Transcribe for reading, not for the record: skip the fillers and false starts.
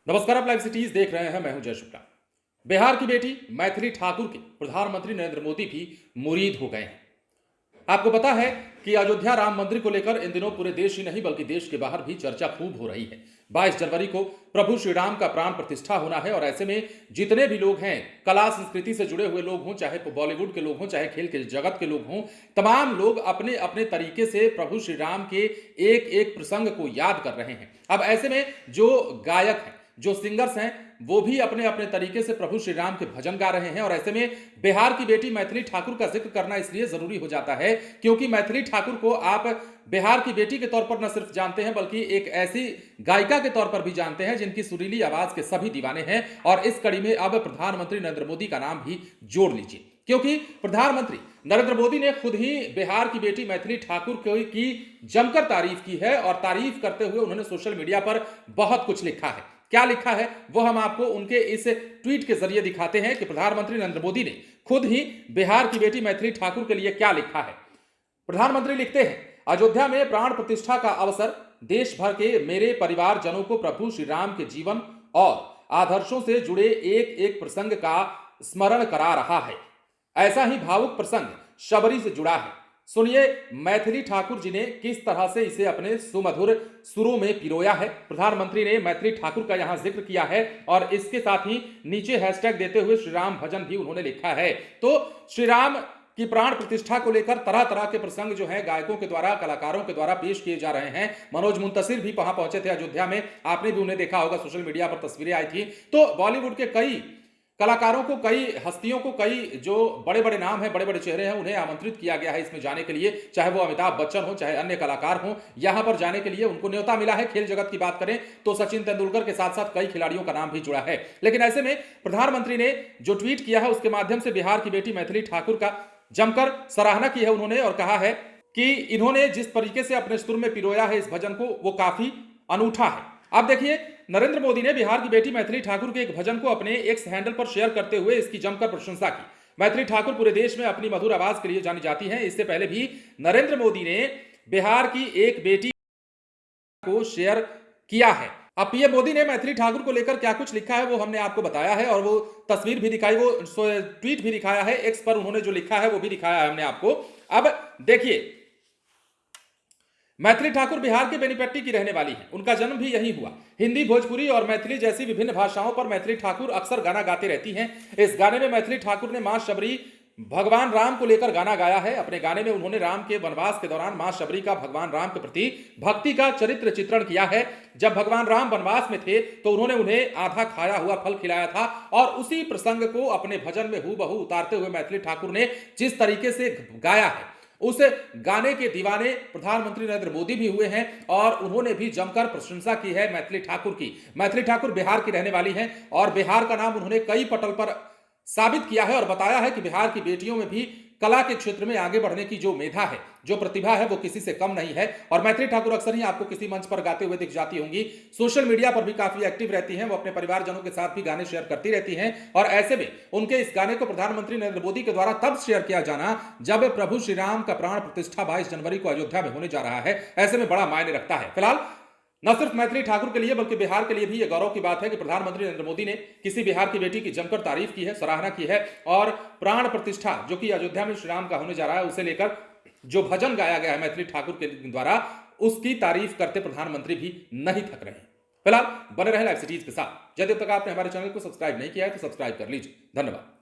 नमस्कार, आप live cities देख रहे हैं। मैं हूं जय शुक्ला। बिहार की बेटी मैथिली ठाकुर के प्रधानमंत्री नरेंद्र मोदी भी मुरीद हो गए हैं। आपको पता है कि अयोध्या राम मंदिर को लेकर इन दिनों पूरे देश ही नहीं बल्कि देश के बाहर भी चर्चा खूब हो रही है। 22 जनवरी को प्रभु श्री राम का प्राण प्रतिष्ठा होना है और ऐसे में जितने भी लोग हैं, कला संस्कृति से जुड़े हुए लोग हों, चाहे बॉलीवुड के लोग हों, चाहे खेल के जगत के लोग हों, तमाम लोग अपने अपने तरीके से प्रभु श्री राम के एक एक प्रसंग को याद कर रहे हैं। अब ऐसे में जो गायक हैं, जो सिंगर्स हैं, वो भी अपने अपने तरीके से प्रभु श्री राम के भजन गा रहे हैं। और ऐसे में बिहार की बेटी मैथिली ठाकुर का जिक्र करना इसलिए जरूरी हो जाता है क्योंकि मैथिली ठाकुर को आप बिहार की बेटी के तौर पर न सिर्फ जानते हैं बल्कि एक ऐसी गायिका के तौर पर भी जानते हैं जिनकी सुरीली आवाज के सभी दीवाने हैं। और इस कड़ी में अब प्रधानमंत्री नरेंद्र मोदी का नाम भी जोड़ लीजिए, क्योंकि प्रधानमंत्री नरेंद्र मोदी ने खुद ही बिहार की बेटी मैथिली ठाकुर की जमकर तारीफ की है। और तारीफ करते हुए उन्होंने सोशल मीडिया पर बहुत कुछ लिखा है। क्या लिखा है वो हम आपको उनके इस ट्वीट के जरिए दिखाते हैं कि प्रधानमंत्री नरेंद्र मोदी ने खुद ही बिहार की बेटी मैथिली ठाकुर के लिए क्या लिखा है। प्रधानमंत्री लिखते हैं, अयोध्या में प्राण प्रतिष्ठा का अवसर देश भर के मेरे परिवारजनों को प्रभु श्री राम के जीवन और आदर्शों से जुड़े एक एक प्रसंग का स्मरण करा रहा है। ऐसा ही भावुक प्रसंग शबरी से जुड़ा है। सुनिए मैथिली ठाकुर जी ने किस तरह से इसे अपने सुमधुर सुरों में पिरोया है। प्रधानमंत्री ने मैथिली ठाकुर का यहां जिक्र किया है और इसके साथ ही नीचे हैशटैग देते हुए श्री राम भजन भी उन्होंने लिखा है। तो श्री राम की प्राण प्रतिष्ठा को लेकर तरह तरह के प्रसंग जो है गायकों के द्वारा, कलाकारों के द्वारा पेश किए जा रहे हैं। मनोज मुंतशिर भी वहां पहुंचे थे अयोध्या में, आपने भी उन्हें देखा होगा, सोशल मीडिया पर तस्वीरें आई थी। तो बॉलीवुड के कई कलाकारों को, कई हस्तियों को, कई जो बड़े बड़े नाम हैं, बड़े बड़े चेहरे हैं, उन्हें आमंत्रित किया गया है इसमें जाने के लिए। चाहे वो अमिताभ बच्चन हो, चाहे अन्य कलाकार हो, यहां पर जाने के लिए उनको न्योता मिला है। खेल जगत की बात करें तो सचिन तेंदुलकर के साथ साथ कई खिलाड़ियों का नाम भी जुड़ा है। लेकिन ऐसे में प्रधानमंत्री ने जो ट्वीट किया है उसके माध्यम से बिहार की बेटी मैथिली ठाकुर का जमकर सराहना की है उन्होंने और कहा है कि इन्होंने जिस तरीके से अपने सुर में पिरोया है इस भजन को, वो काफी अनूठा है। अब देखिए, नरेंद्र मोदी ने बिहार की बेटी मैथिली ठाकुर के एक भजन को अपने एक्स हैंडल पर शेयर करते हुए इसकी जमकर प्रशंसा की। मैथिली ठाकुर पूरे देश में अपनी मधुर आवाज के लिए जानी जाती हैं। इससे पहले भी नरेंद्र मोदी ने बिहार की एक बेटी को शेयर किया है। अब पीएम मोदी ने मैथिली ठाकुर को लेकर क्या कुछ लिखा है वो हमने आपको बताया है और वो तस्वीर भी दिखाई, वो ट्वीट भी दिखाया है, एक्स पर उन्होंने जो लिखा है वो भी दिखाया है हमने आपको। अब देखिए, मैथिली ठाकुर बिहार के बेनीपट्टी की रहने वाली हैं। उनका जन्म भी यहीं हुआ। हिंदी, भोजपुरी और मैथिली जैसी विभिन्न भाषाओं पर मैथिली ठाकुर अक्सर गाना गाती रहती हैं। इस गाने में मैथिली ठाकुर ने मां शबरी, भगवान राम को लेकर गाना गाया है। अपने गाने में उन्होंने राम के वनवास के दौरान मां शबरी का भगवान राम के प्रति भक्ति का चरित्र चित्रण किया है। जब भगवान राम वनवास में थे तो उन्होंने उन्हें आधा खाया हुआ फल खिलाया था और उसी प्रसंग को अपने भजन में हूबहू उतारते हुए मैथिली ठाकुर ने जिस तरीके से गाया है, उस गाने के दीवाने प्रधानमंत्री नरेंद्र मोदी भी हुए हैं और उन्होंने भी जमकर प्रशंसा की है मैथिली ठाकुर की। मैथिली ठाकुर बिहार की रहने वाली हैं और बिहार का नाम उन्होंने कई पटल पर साबित किया है और बताया है कि बिहार की बेटियों में भी कला के क्षेत्र में आगे बढ़ने की जो मेधा है, जो प्रतिभा है, वो किसी से कम नहीं है। और मैथिली ठाकुर अक्सर ही आपको किसी मंच पर गाते हुए दिख जाती होंगी। सोशल मीडिया पर भी काफी एक्टिव रहती हैं, वो अपने परिवारजनों के साथ भी गाने शेयर करती रहती हैं। और ऐसे में उनके इस गाने को प्रधानमंत्री नरेंद्र मोदी के द्वारा तब शेयर किया जाना जब प्रभु श्री राम का प्राण प्रतिष्ठा 22 जनवरी को अयोध्या में होने जा रहा है, ऐसे में बड़ा मायने रखता है। फिलहाल न सिर्फ मैथिली ठाकुर के लिए बल्कि बिहार के लिए भी यह गौरव की बात है कि प्रधानमंत्री नरेंद्र मोदी ने किसी बिहार की बेटी की जमकर तारीफ की है, सराहना की है और प्राण प्रतिष्ठा जो कि अयोध्या में श्री राम का होने जा रहा है उसे लेकर जो भजन गाया गया है मैथिली ठाकुर के द्वारा, उसकी तारीफ करते प्रधानमंत्री भी नहीं थक रहे हैं। फिलहाल बने रहे लाइव सिटीज के साथ। यदि अब तक आपने हमारे चैनल को सब्सक्राइब नहीं किया है तो सब्सक्राइब कर लीजिए। धन्यवाद।